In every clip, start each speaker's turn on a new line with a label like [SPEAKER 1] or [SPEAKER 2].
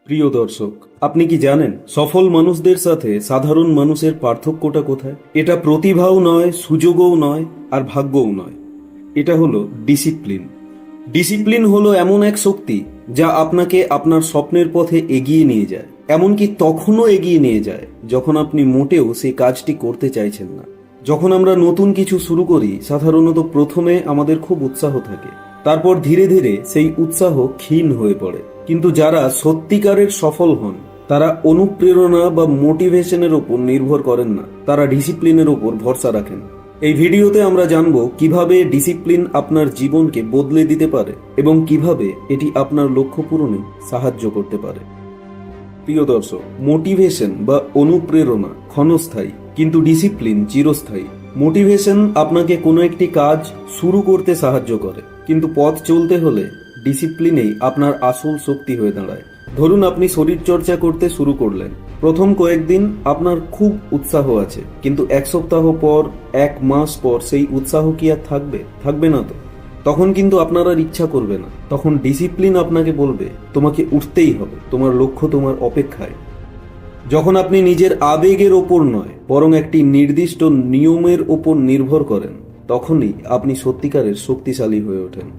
[SPEAKER 1] প্রিয় দর্শক, আপনি কি জানেন সফল মানুষদের সাথে সাধারণ মানুষের পার্থক্যটা কোথায়? এটা প্রতিভাও নয়, সুযোগও নয়, আর ভাগ্যও নয়। এটা হলো ডিসিপ্লিন। ডিসিপ্লিন হলো এমন এক শক্তি যা আপনাকে আপনার স্বপ্নের পথে এগিয়ে নিয়ে যায়, এমনকি তখনও এগিয়ে নিয়ে যায় যখন আপনি মোটেও সেই কাজটি করতে চাইছেন না। যখন আমরা নতুন কিছু শুরু করি, সাধারণত প্রথমে আমাদের খুব উৎসাহ থাকে, তারপর ধীরে ধীরে সেই উৎসাহ ক্ষীণ হয়ে পড়ে। কিন্তু যারা সত্যিকারের সফল হন, তারা অনুপ্রেরণা বা মোটিভেশনের ওপর নির্ভর করেন না, তারা ডিসিপ্লিনের ওপর ভরসা রাখেন। এই ভিডিওতে আমরা জানব কিভাবে ডিসিপ্লিন আপনার জীবনকে বদলে দিতে পারে এবং কিভাবে এটি আপনার লক্ষ্য পূরণে সাহায্য করতে পারে। প্রিয় দর্শক, মোটিভেশন বা অনুপ্রেরণা ক্ষণস্থায়ী, কিন্তু ডিসিপ্লিন চিরস্থায়ী। মোটিভেশন আপনাকে কোনো একটি কাজ শুরু করতে সাহায্য করে, কিন্তু পথ চলতে হলে ডিসিপ্লিনেই আপনার আসল শক্তি হয়ে দাঁড়ায়। ধরুন আপনি শরীর চর্চা করতে শুরু করলেন। প্রথম কয়েকদিন আপনার খুব উৎসাহ আছে, কিন্তু এক সপ্তাহ পর, এক মাস পর সেই উৎসাহ কি আর থাকবে না তো। তখন কিন্তু আপনার আর ইচ্ছা করবে না। তখন ডিসিপ্লিন আপনাকে বলবে তোমাকে উঠতেই হবে, তোমার লক্ষ্য তোমার অপেক্ষায়। যখন আপনি নিজের আবেগের ওপর নয়, বরং একটি নির্দিষ্ট নিয়মের ওপর নির্ভর করেন, তখনই আপনি সত্যিকারের শক্তিশালী হয়ে ওঠেন।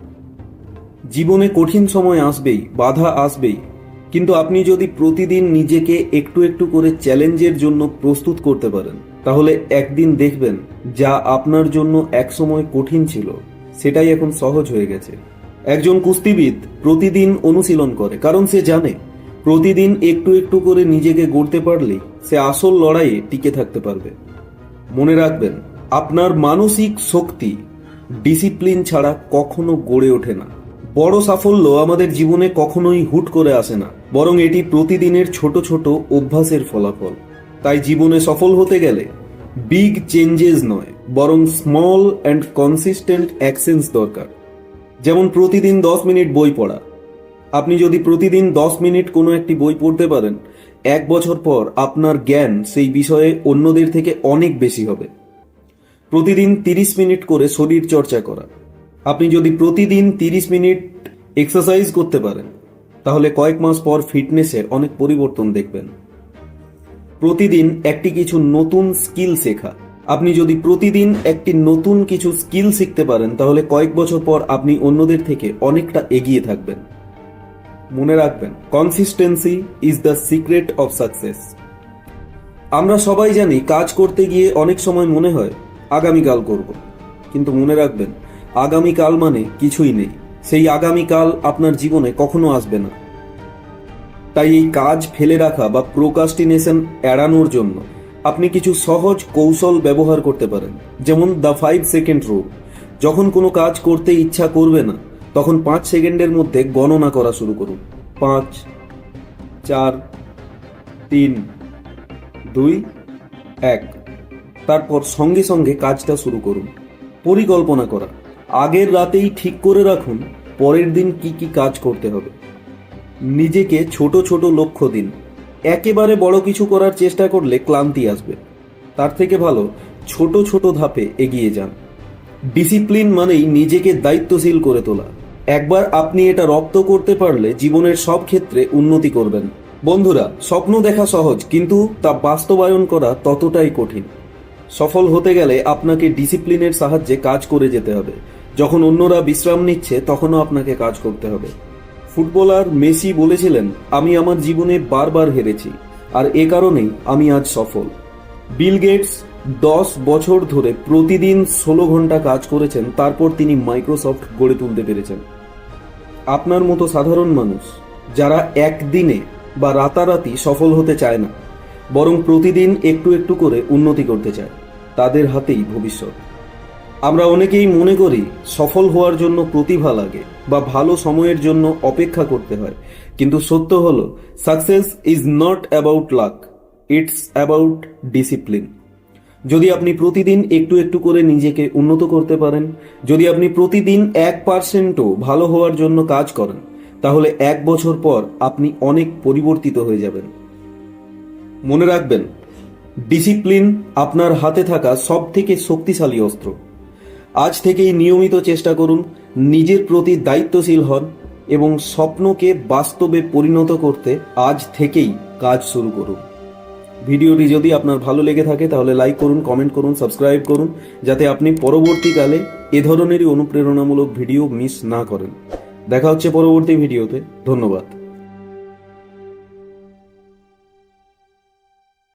[SPEAKER 1] জীবনে কঠিন সময় আসবেই, বাধা আসবেই, কিন্তু আপনি যদি প্রতিদিন নিজেকে একটু একটু করে চ্যালেঞ্জের জন্য প্রস্তুত করতে পারেন, তাহলে একদিন দেখবেন যা আপনার জন্য একসময় কঠিন ছিল সেটাই এখন সহজ হয়ে গেছে। একজন কুস্তিবিদ প্রতিদিন অনুশীলন করে, কারণ সে জানে প্রতিদিন একটু একটু করে নিজেকে গড়তে পারলেই সে আসল লড়াইয়ে টিকে থাকতে পারবে। মনে রাখবেন, আপনার মানসিক শক্তি ডিসিপ্লিন ছাড়া কখনো গড়ে ওঠে না। বড় সাফল্য আমাদের জীবনে কখনোই হুট করে আসে না, বরং এটি প্রতিদিনের ছোট ছোট অভ্যাসের ফলাফল। তাই জীবনে সফল হতে গেলে বিগ চেঞ্জেস নয়, বরং স্মল অ্যান্ড কনসিস্টেন্ট অ্যাকশনস দরকার। যেমন প্রতিদিন 10 মিনিট বই পড়া। আপনি যদি প্রতিদিন 10 মিনিট কোনো একটি বই পড়তে পারেন, 1 বছর পর আপনার জ্ঞান সেই বিষয়ে অন্যদের থেকে অনেক বেশি হবে। প্রতিদিন 30 মিনিট করে শরীর চর্চা করা। আপনি যদি প্রতিদিন 30 মিনিট এক্সারসাইজ করতে পারেন, তাহলে কয়েক মাস পর ফিটনেসে অনেক পরিবর্তন দেখবেন। প্রতিদিন একটি কিছু নতুন স্কিল শেখা। আপনি যদি প্রতিদিন একটি নতুন কিছু স্কিল শিখতে পারেন, তাহলে কয়েক বছর পর আপনি অন্যদের থেকে অনেকটা এগিয়ে থাকবেন। মনে রাখবেন, consistency is the secret of success. আমরা সবাই জানি কাজ করতে গিয়ে অনেক সময় মনে হয় আগামীকাল করব, কিন্তু মনে রাখবেন, আগামীকাল মানে কিছুই নেই। সেই আগামীকাল আপনার জীবনে কখনো আসবে না। তাই এই কাজ ফেলে রাখা বা প্রোক্রাস্টিনেশন এড়ানোর জন্য আপনি কিছু সহজ কৌশল ব্যবহার করতে পারেন। যেমন দ্য 5 সেকেন্ড রুল। যখন কোনো কাজ করতে ইচ্ছা করবে না, তখন 5 সেকেন্ডের মধ্যে গণনা করা শুরু করুন। 5, 4, 3, 2, 1। তারপর সঙ্গে সঙ্গে কাজটা শুরু করুন। পরিকল্পনা করা। আগের রাতেই ঠিক করে রাখুন পরের দিন কি কি কাজ করতে হবে। নিজেকে ছোট ছোট লক্ষ্য দিন। একেবারে বড় কিছু করার চেষ্টা করলে ক্লান্তি আসবে। তার থেকে ভালো ছোট ছোট ধাপে এগিয়ে যান। ডিসিপ্লিন মানেই নিজেকে দায়িত্বশীল করে তোলা। একবার আপনি এটা রপ্ত করতে পারলে জীবনের সব ক্ষেত্রে উন্নতি করবেন। বন্ধুরা, স্বপ্ন দেখা সহজ, কিন্তু তা বাস্তবায়ন করা ততটাই কঠিন। সফল হতে গেলে আপনাকে ডিসিপ্লিনের সাহায্যে কাজ করে যেতে হবে। যখন অন্যরা বিশ্রাম নিচ্ছে, তখনও আপনাকে কাজ করতে হবে। ফুটবলার মেসি বলেছিলেন, আমি আমার জীবনে বারবার হেরেছি, আর এ কারণেই আমি আজ সফল। বিল গেটস 10 বছর ধরে প্রতিদিন 16 ঘন্টা কাজ করেছেন, তারপর তিনি মাইক্রোসফট গড়ে তুলতে পেরেছেন। আপনার মতো সাধারণ মানুষ যারা একদিনে বা রাতারাতি সফল হতে চায় না, বরং প্রতিদিন একটু একটু করে উন্নতি করতে চায়, তাদের হাতেই ভবিষ্যৎ। আমরা অনেকেই মনে করি সফল হওয়ার জন্য প্রতিভা লাগে বা ভালো সময়ের জন্য অপেক্ষা করতে হয়, কিন্তু সত্য হলো success is not about lakh, it's about discipline. যদি আপনি প্রতিদিন একটু একটু করে নিজেকে উন্নত করতে পারেন, যদি আপনি প্রতিদিন 1%ও ভালো হওয়ার জন্য কাজ করেন, তাহলে 1 বছর পর আপনি অনেক পরিবর্তিত হয়ে যাবেন। মনে রাখবেন, ডিসিপ্লিন আপনার হাতে থাকা সব থেকে শক্তিশালী অস্ত্র। আজ থেকেই নিয়মিত চেষ্টা করুন, নিজের প্রতি দায়িত্বশীল হন, এবং স্বপ্নকে বাস্তবে পরিণত করতে আজ থেকেই কাজ শুরু করুন। ভিডিওটি যদি আপনার ভালো লেগে থাকে তাহলে লাইক করুন, কমেন্ট করুন, সাবস্ক্রাইব করুন, যাতে আপনি পরবর্তীকালে এ ধরনেরই অনুপ্রেরণামূলক ভিডিও মিস না করেন। দেখা হচ্ছে পরবর্তী ভিডিওতে। ধন্যবাদ।